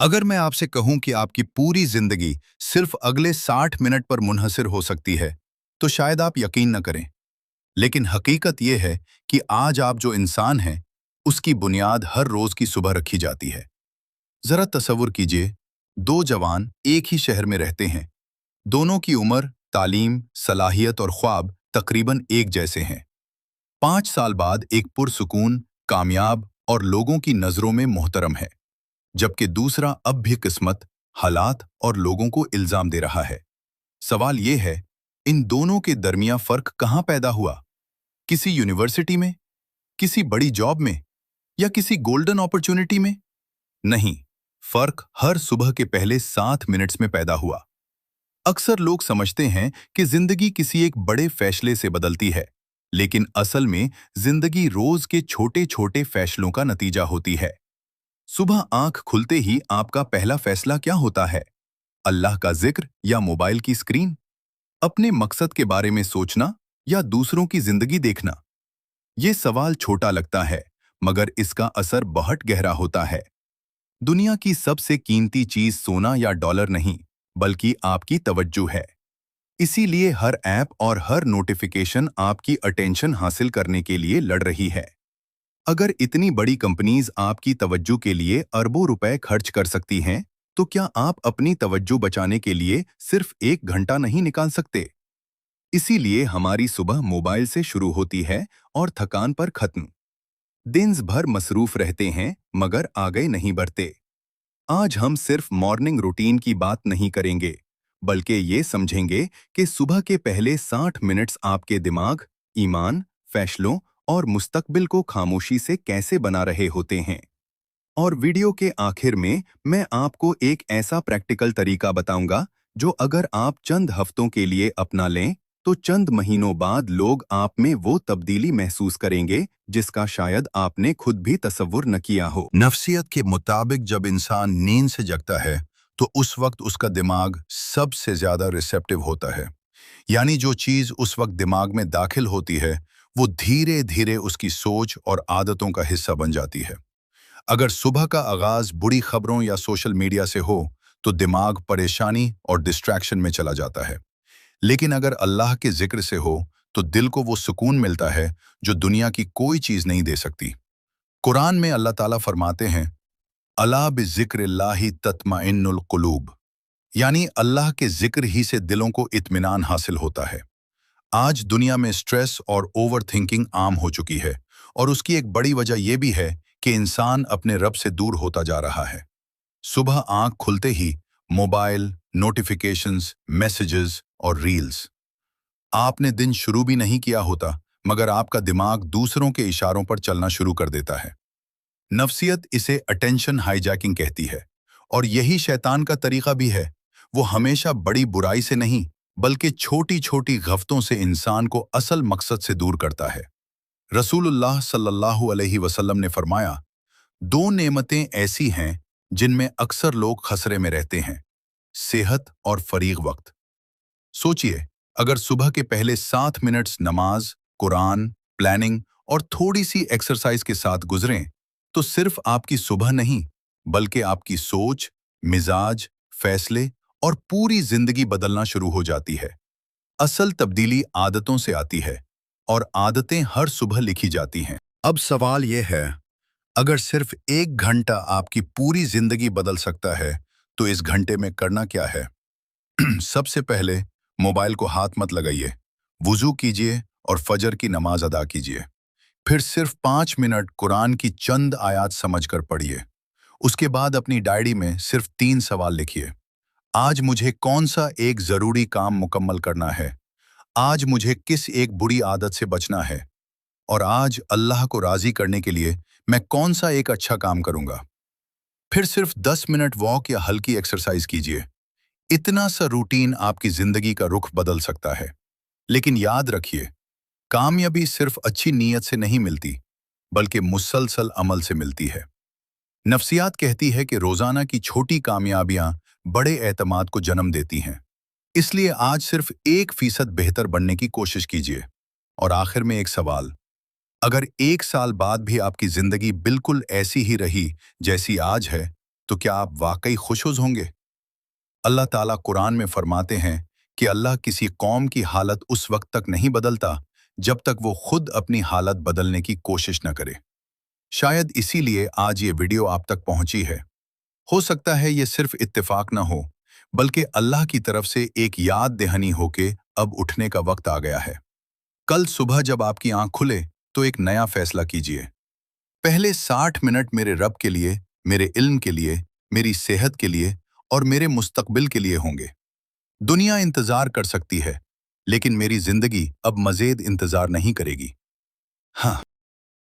अगर मैं आपसे कहूं कि आपकी पूरी जिंदगी सिर्फ अगले 60 मिनट पर मुनहसर हो सकती है, तो शायद आप यकीन न करें। लेकिन हकीकत यह है कि आज आप जो इंसान हैं, उसकी बुनियाद हर रोज की सुबह रखी जाती है। जरा तसव्वुर कीजिए, दो जवान एक ही शहर में रहते हैं। दोनों की उम्र, तालीम, सलाहियत और ख्वाब तकरीबन एक जैसे हैं। 5 साल बाद एक पुरसुकून, कामयाब और लोगों की नजरों में मोहतरम है, जबकि दूसरा अब भी किस्मत, हालात और लोगों को इल्जाम दे रहा है। सवाल यह है, इन दोनों के दरमियान फर्क कहाँ पैदा हुआ? किसी यूनिवर्सिटी में, किसी बड़ी जॉब में, या किसी गोल्डन अपॉर्चुनिटी में? नहीं, फर्क हर सुबह के पहले 7 मिनट्स में पैदा हुआ। अक्सर लोग समझते हैं कि जिंदगी किसी एक बड़े फैसले से बदलती है, लेकिन असल में जिंदगी रोज के छोटे छोटे फैसलों का नतीजा होती है। सुबह आंख खुलते ही आपका पहला फैसला क्या होता है? अल्लाह का जिक्र या मोबाइल की स्क्रीन? अपने मकसद के बारे में सोचना या दूसरों की जिंदगी देखना? ये सवाल छोटा लगता है, मगर इसका असर बहुत गहरा होता है। दुनिया की सबसे कीमती चीज सोना या डॉलर नहीं, बल्कि आपकी तवज्जो है। इसीलिए हर ऐप और हर नोटिफिकेशन आपकी अटेंशन हासिल करने के लिए लड़ रही है। अगर इतनी बड़ी कंपनीज आपकी तवज्जो के लिए अरबों रुपए खर्च कर सकती हैं, तो क्या आप अपनी तवज्जो बचाने के लिए सिर्फ 1 घंटा नहीं निकाल सकते? इसीलिए हमारी सुबह मोबाइल से शुरू होती है और थकान पर खत्म। दिन भर मसरूफ रहते हैं, मगर आगे नहीं बढ़ते। आज हम सिर्फ मॉर्निंग रूटीन की बात नहीं करेंगे, बल्कि ये समझेंगे कि सुबह के पहले 60 मिनट्स आपके दिमाग, ईमान, फैसलों और मुस्तकबिल को खामोशी से कैसे बना रहे होते हैं। और वीडियो के आखिर में मैं आपको एक ऐसा प्रैक्टिकल तरीका बताऊंगा, जो अगर आप चंद हफ्तों के लिए अपना लें, तो चंद महीनों बाद लोग आप में वो तब्दीली महसूस करेंगे जिसका शायद आपने खुद भी तसव्वुर न किया हो। नफ्सियत के मुताबिक जब इंसान नींद से जगता है, तो उस वक्त उसका दिमाग सबसे ज्यादा रिसेप्टिव होता है। यानी जो चीज उस वक्त दिमाग में दाखिल होती है, वो धीरे धीरे उसकी सोच और आदतों का हिस्सा बन जाती है। अगर सुबह का आगाज बुरी खबरों या सोशल मीडिया से हो, तो दिमाग परेशानी और डिस्ट्रैक्शन में चला जाता है। लेकिन अगर अल्लाह के जिक्र से हो, तो दिल को वो सुकून मिलता है जो दुनिया की कोई चीज नहीं दे सकती। कुरान में अल्लाह ताला फरमाते हैं, अला बिज़िक्रिल्लाहि तत्मइन्नुल कुलूब, यानी अल्लाह के जिक्र ही से दिलों को इत्मीनान हासिल होता है। आज दुनिया में स्ट्रेस और ओवर थिंकिंग आम हो चुकी है, और उसकी एक बड़ी वजह यह भी है कि इंसान अपने रब से दूर होता जा रहा है। सुबह आंख खुलते ही मोबाइल, नोटिफिकेशंस, मैसेजेस और रील्स। आपने दिन शुरू भी नहीं किया होता, मगर आपका दिमाग दूसरों के इशारों पर चलना शुरू कर देता है। नफ्सियत इसे अटेंशन हाईजैकिंग कहती है, और यही शैतान का तरीका भी है। वो हमेशा बड़ी बुराई से नहीं, बल्कि छोटी छोटी गफ्तों से इंसान को असल मकसद से दूर करता है। रसूलुल्लाह सल्लल्लाहु अलैहि वसल्लम ने फरमाया, दो नेमतें ऐसी हैं जिनमें अक्सर लोग खसरे में रहते हैं, सेहत और फरीग वक्त। सोचिए, अगर सुबह के पहले 7 मिनट्स नमाज, कुरान, प्लानिंग और थोड़ी सी एक्सरसाइज के साथ गुजरें, तो सिर्फ आपकी सुबह नहीं, बल्कि आपकी सोच, मिजाज, फैसले और पूरी जिंदगी बदलना शुरू हो जाती है। असल तब्दीली आदतों से आती है, और आदतें हर सुबह लिखी जाती हैं। अब सवाल यह है, अगर सिर्फ 1 घंटा आपकी पूरी जिंदगी बदल सकता है, तो इस घंटे में करना क्या है? सबसे पहले मोबाइल को हाथ मत लगाइए। वुजू कीजिए और फजर की नमाज अदा कीजिए। फिर सिर्फ 5 मिनट कुरान की चंद आयात समझकर पढ़िए। उसके बाद अपनी डायरी में सिर्फ 3 सवाल लिखिए। आज मुझे कौन सा एक जरूरी काम मुकम्मल करना है? आज मुझे किस एक बुरी आदत से बचना है? और आज अल्लाह को राजी करने के लिए मैं कौन सा एक अच्छा काम करूंगा? फिर सिर्फ 10 मिनट वॉक या हल्की एक्सरसाइज कीजिए। इतना सा रूटीन आपकी जिंदगी का रुख बदल सकता है। लेकिन याद रखिए, कामयाबी सिर्फ अच्छी नीयत से नहीं मिलती, बल्कि मुसलसल अमल से मिलती है। नफ्सियात कहती है कि रोजाना की छोटी कामयाबियां बड़े एतमाद को जन्म देती हैं। इसलिए आज सिर्फ 1% बेहतर बनने की कोशिश कीजिए। और आखिर में एक सवाल, अगर 1 साल बाद भी आपकी जिंदगी बिल्कुल ऐसी ही रही जैसी आज है, तो क्या आप वाकई खुश होंगे? अल्लाह ताला कुरान में फरमाते हैं कि अल्लाह किसी कौम की हालत उस वक्त तक नहीं बदलता जब तक वो खुद अपनी हालत बदलने की कोशिश न करे। शायद इसीलिए आज ये वीडियो आप तक पहुंची है। हो सकता है ये सिर्फ इत्तेफाक न हो, बल्कि अल्लाह की तरफ से एक याद दहानी होके अब उठने का वक्त आ गया है। कल सुबह जब आपकी आंख खुले तो एक नया फैसला कीजिए। पहले 60 मिनट मेरे रब के लिए, मेरे इल्म के लिए, मेरी सेहत के लिए और मेरे मुस्तकबिल के लिए होंगे। दुनिया इंतजार कर सकती है, लेकिन मेरी जिंदगी अब मज़ीद इंतजार नहीं करेगी। हाँ।